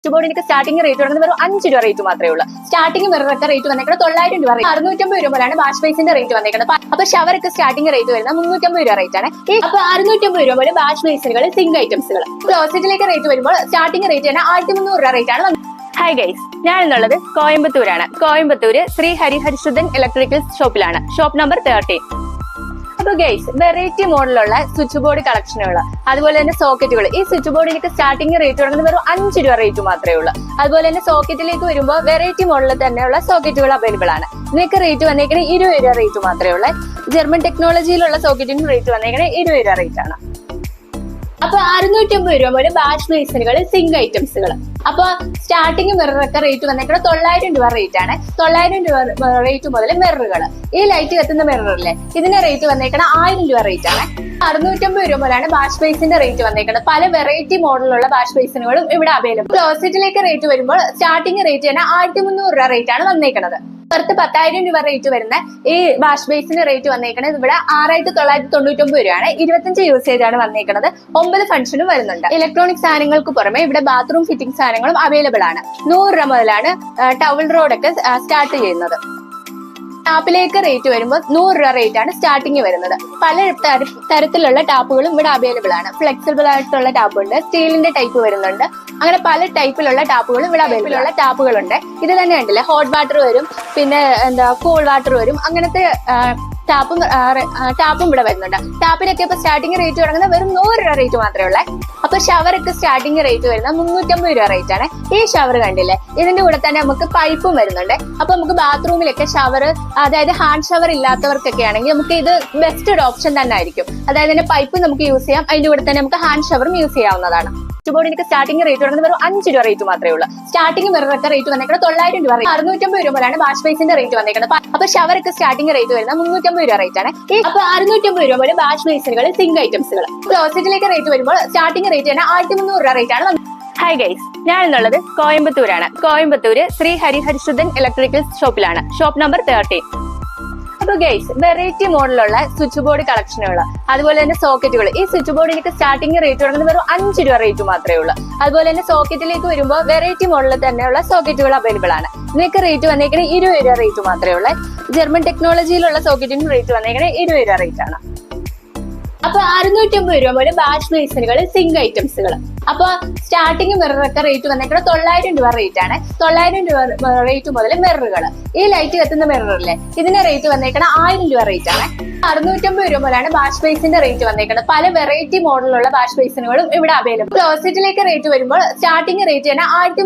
Switch ബോർഡിനൊക്കെ starting rate വരുന്നത് വെറും 5 രൂപ റേറ്റ് മാത്രമേ ഉള്ളൂ. സ്റ്റാർട്ടിംഗ് മിററൊക്കെ റേറ്റ് വന്നേക്കുന്നത് 900 രൂപ, 650 രൂപയാണ് വാഷ് ബേസിന്റെ റേറ്റ് വന്നേക്കുന്നത്. അപ്പൊ ഷവറൊക്കെ സ്റ്റാർട്ടിംഗ് റേറ്റ് വരുന്നത് 350 രൂപ റേറ്റ് ആണ്. അപ്പൊ 650 രൂപ പോലെ വാഷ് ബേസിനുകൾ, സിങ്ക് ഐറ്റംസുകൾ. ക്ലോസറ്റിലേക്ക് റേറ്റ് വരുമ്പോൾ സ്റ്റാർട്ടിംഗ് റേറ്റ് തന്നെ 1300 രൂപ റേറ്റ് ആണ്. ഹായ് ഗൈസ്, ഞാൻ എന്നുള്ളത് കോയമ്പത്തൂരാണ്. കോയമ്പത്തൂര് ശ്രീ ഹരിഹരിശുദ്ധൻ ഇലക്ട്രിക്കൽസ് ഷോപ്പിലാണ്. Shop number 13. അപ്പൊ ഗൈസ്, വെറൈറ്റി മോഡലുള്ള സ്വിച്ച് ബോർഡ് കളക്ഷനുകൾ, അതുപോലെ തന്നെ സോക്കറ്റുകൾ. ഈ സ്വിച്ച് ബോർഡിലേക്ക് സ്റ്റാർട്ടിംഗ് റേറ്റ് വരുന്നത് വെറും 5 രൂപ റേറ്റ് മാത്രമേ ഉള്ളൂ. അതുപോലെ തന്നെ സോക്കറ്റിലേക്ക് വരുമ്പോൾ വെറൈറ്റി മോഡലിൽ തന്നെയുള്ള സോക്കറ്റുകൾ അവൈലബിൾ ആണ്. ഇതിനൊക്കെ റേറ്റ് വന്നേക്കുന്നത് 20 രൂപ റേറ്റ് മാത്രമേ ഉള്ളൂ. ജർമ്മൻ ടെക്നോളജിയിലുള്ള സോക്കറ്റിന് റേറ്റ് വന്നേക്കുന്നത് 20 രൂപ റേറ്റ് ആണ്. അപ്പൊ 650 രൂപ പോലെ വാഷ് ബേസിനുകൾ, സിങ്ക് ഐറ്റംസുകൾ. അപ്പൊ സ്റ്റാർട്ടിംഗ് മിററൊക്കെ റേറ്റ് വന്നേക്കുന്നത് 900 രൂപ റേറ്റ് ആണ്. 900 രൂപ റേറ്റ് മുതൽ മിററുകൾ. ഈ ലൈറ്റ് കത്തുന്ന മിററില്ലേ, ഇതിന്റെ റേറ്റ് വന്നേക്കുന്നത് 1000 രൂപ റേറ്റ് ആണ്. 650 രൂപ മുതലാണ് വാഷ് ബേസിന്റെ റേറ്റ് വന്നേക്കുന്നത്. പല വെറൈറ്റി മോഡലുള്ള വാഷ് ബേസിനുകളും ഇവിടെ അവൈലബിൾ. ക്ലോസറ്റിലേക്ക് റേറ്റ് വരുമ്പോൾ സ്റ്റാർട്ടിംഗ് റേറ്റ് തന്നെ 1300 രൂപ റേറ്റ് ആണ് വന്നേക്കുന്നത്. പുറത്ത് 10,000 രൂപ റേറ്റ് വരുന്ന ഈ വാഷ് ബേസിന്റെ റേറ്റ് വന്നേക്കുന്നത് ഇവിടെ 6999 രൂപയാണ്. 25 യൂസേജ് ആണ് വന്നേക്കുന്നത്. 9 ഫംഗ്ഷനും വരുന്നുണ്ട്. ഇലക്ട്രോണിക് സാധനങ്ങൾക്ക് പുറമെ ഇവിടെ ബാത്റൂം ഫിറ്റിംഗ് സാധനങ്ങളും അവൈലബിൾ ആണ്. 100 രൂപ മുതലാണ് ടവൽ റോഡൊക്കെ സ്റ്റാർട്ട് ചെയ്യുന്നത്. ടാപ്പിലേക്ക് റേറ്റ് വരുമ്പോൾ 100 രൂപ റേറ്റ് ആണ് സ്റ്റാർട്ടിങ് വരുന്നത്. പല തരത്തിലുള്ള ടാപ്പുകളും ഇവിടെ അവൈലബിൾ ആണ്. ഫ്ലെക്സിബിൾ ആയിട്ടുള്ള ടാപ്പ് ഉണ്ട്, സ്റ്റീലിന്റെ ടൈപ്പ് വരുന്നുണ്ട്. അങ്ങനെ പല ടൈപ്പിലുള്ള ടാപ്പുകളും ഇവിടെ അവൈലബിൾ ഉള്ള ടാപ്പുകളുണ്ട്. ഇത് തന്നെ ഉണ്ടല്ലേ, ഹോട്ട് വാട്ടർ വരും, പിന്നെ കൂൾ വാട്ടർ വരും. അങ്ങനത്തെ ടാപ്പും ഇവിടെ വരുന്നുണ്ട്. ടാപ്പിനൊക്കെ ഇപ്പൊ സ്റ്റാർട്ടിംഗ് റേറ്റ് തുടങ്ങുന്നത് വെറും 100 രൂപ റേറ്റ് മാത്രമേ ഉള്ളേ. അപ്പൊ ഷവറൊക്കെ സ്റ്റാർട്ടിംഗ് റേറ്റ് വരുന്നത് 350 രൂപ റേറ്റ് ആണ്. ഈ ഷവർ കണ്ടില്ലേ, ഇതിന്റെ കൂടെ തന്നെ നമുക്ക് പൈപ്പും വരുന്നുണ്ട്. അപ്പൊ നമുക്ക് ബാത്റൂമിലൊക്കെ ഷവർ, അതായത് ഹാൻഡ് ഷവർ ഇല്ലാത്തവർക്കൊക്കെ ആണെങ്കിൽ നമുക്ക് ഇത് ബെസ്റ്റ് ഒരു ഓപ്ഷൻ തന്നെ ആയിരിക്കും. അതായത് ഇതിന്റെ പൈപ്പ് നമുക്ക് യൂസ് ചെയ്യാം, അതിന്റെ കൂടെ തന്നെ നമുക്ക് ഹാൻഡ് ഷവറും യൂസ് ചെയ്യാവുന്നതാണ്. സ്വിച്ച് ബോർഡിനൊക്കെ സ്റ്റാർട്ടിംഗ് റേറ്റ് വരുന്നത് വെറും 5 രൂപ റേറ്റ് മാത്രമേ ഉള്ളൂ. സ്റ്റാർട്ടിംഗ് മിററൊക്കെ റേറ്റ് വന്നേക്കുന്നത് 900 രൂപ, 650 രൂപ മുതലാണ് വാഷ് ബേസിന്റെ റേറ്റ് വന്നേക്കുന്നത്. അപ്പൊ ഷവറൊക്കെ സ്റ്റാർട്ടിംഗ് റേറ്റ് വരുന്നത് 350 രൂപ റേറ്റ് ആണ്. അപ്പൊ 650 രൂപ പോലെ വാഷ് ബേസിനുകൾ, സിങ്ക് ഐറ്റംസുകൾ. ക്ലോസറ്റിലേക്ക് റേറ്റ് വരുമ്പോൾ സ്റ്റാർട്ടിംഗ് റേറ്റ് തന്നെ 1300 രൂപ റേറ്റ് ആണ്. ഹായ് ഗൈസ്, ഞാൻ എന്നുള്ളത് കോയമ്പത്തൂരാണ്. കോയമ്പത്തൂര് ശ്രീ ഹരിഹരിശുദ്ധൻ ഇലക്ട്രിക്കൽസ് ഷോപ്പിലാണ്. Shop number 13. അപ്പൊ ഗൈസ്, വെറൈറ്റി മോഡലുള്ള സ്വിച്ച് ബോർഡ് കളക്ഷനുകൾ, അതുപോലെ തന്നെ സോക്കറ്റുകൾ. ഈ സ്വിച്ച് ബോർഡിലേക്ക് സ്റ്റാർട്ടിംഗ് റേറ്റ് തുടങ്ങുന്നത് വെറും 5 രൂപ റേറ്റ് മാത്രമേ ഉള്ളൂ. അതുപോലെ തന്നെ സോക്കറ്റിലേക്ക് വരുമ്പോൾ വെറൈറ്റി മോഡലിൽ തന്നെയുള്ള സോക്കറ്റുകൾ അവൈലബിൾ ആണ്. ഇതിനൊക്കെ റേറ്റ് വന്നേക്കുന്നത് 20 രൂപ റേറ്റ് മാത്രമേ ഉള്ളൂ. ജർമ്മൻ ടെക്നോളജിയിലുള്ള സോക്കറ്റിന് റേറ്റ് വന്നേക്കുന്നത് 20 രൂപ റേറ്റ് ആണ്. അപ്പൊ 650 രൂപ പോലെ വാഷ് ബേസിനുകൾ, സിങ്ക് ഐറ്റംസുകൾ. അപ്പൊ സ്റ്റാർട്ടിംഗ് മിററൊക്കെ റേറ്റ് വന്നേക്കുന്നത് 900 രൂപ റേറ്റ് ആണ്. 900 രൂപ റേറ്റ് മുതൽ മിററുകൾ. ഈ ലൈറ്റ് കത്തുന്ന മിററില്ലേ, ഇതിന്റെ റേറ്റ് വന്നേക്കുന്നത് 1000 രൂപ റേറ്റ് ആണ്. 650 രൂപ മുതലാണ് വാഷ് ബേസിന്റെ റേറ്റ് വന്നേക്കുന്നത്. പല വെറൈറ്റി മോഡലുള്ള വാഷ് ബേസിനുകളും ഇവിടെ അവൈലബിൾ. ക്ലോസറ്റിലേക്ക് റേറ്റ് വരുമ്പോൾ സ്റ്റാർട്ടിംഗ് റേറ്റ് തന്നെ